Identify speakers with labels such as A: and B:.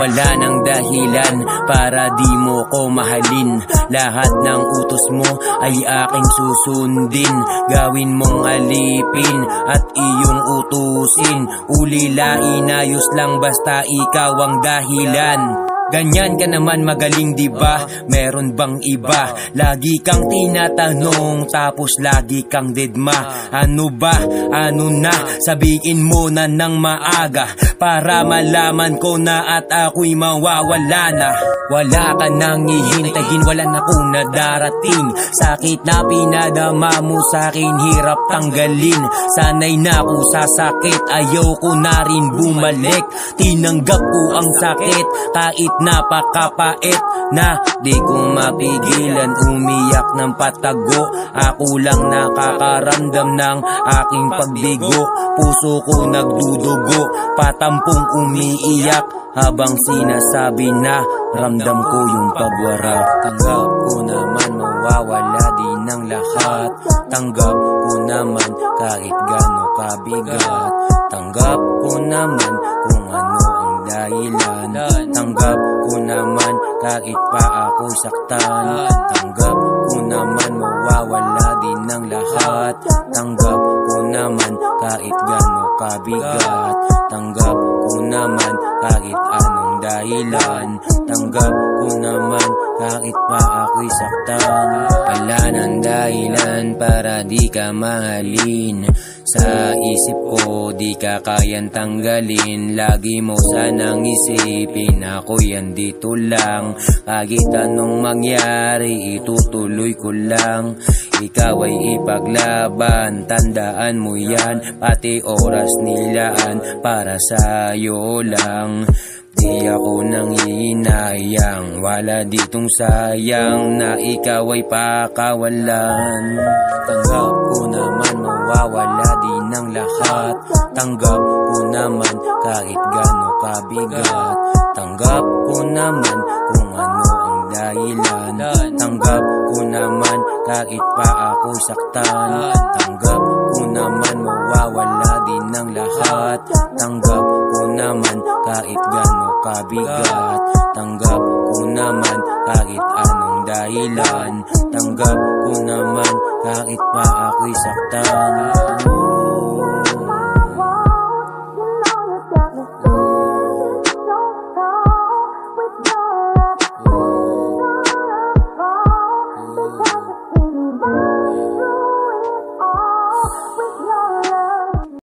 A: Wala nang dahilan para di mo ko mahalin. Lahat ng utos mo ay aking susundin. Gawin mong alipin at iyong utusin. Ulilain, ayos lang basta ikaw ang dahilan. Ganyan ka naman magaling diba? Meron bang iba? Lagi kang tinatanong tapos lagi kang dedma. Ano ba? Ano na? Sabihin mo na ng maaga para malaman ko na at ako'y mawawala na. Wala ka nang hihintayin, wala na kung nadarating. Sakit na pinadama mo sa'kin, hirap tanggalin. Sanay na ako sa sakit, ayaw ko na rin bumalik. Tinanggap ko ang sakit kahit napakapait na di ko mapigilan umiyak ng patago. Ako lang nakakaramdam ng aking pagbigo. Puso ko nagdudugo, patampong umiiyak habang sinasabi na ramdam ko yung pagwarak. Tanggap ko naman mawawala din ng lahat. Tanggap ko naman kahit gaano kabigat. Tanggap ko naman kung ano ang dahilan. Tanggap ko naman kahit pa ako saktan. Tanggap ko naman mawawala din ng lahat. Tanggap ko naman kahit gaano kabigat. Tanggap ko naman kahit anong dahilan. Tanggap ko naman kahit pa ako'y saktan. Wala nang dahilan para di ka mahalin. Sa isip ko di ka kayang tanggalin. Lagi mo sanang isipin ako'y andito lang. Kahit anong mangyari itutuloy ko lang. Ikaw ay ipaglaban, tandaan mo yan. Pati oras nilaan para sa'yo lang. Di ako nanghihinayang, wala ditong sayang na ikaw ay pakawalan. Tanggap ko naman mawawala din ng lahat. Tanggap ko naman kahit gaano kabigat. Tanggap ko naman kung ano ang dahilan. Tanggap ko naman kahit pa ako saktan. Tanggap ko naman mawawala din ng lahat. Tanggap ko naman kahit gaano kabigat. Tanggap ko naman kahit anong dahilan. Tanggap ko naman kahit pa ako'y saktan.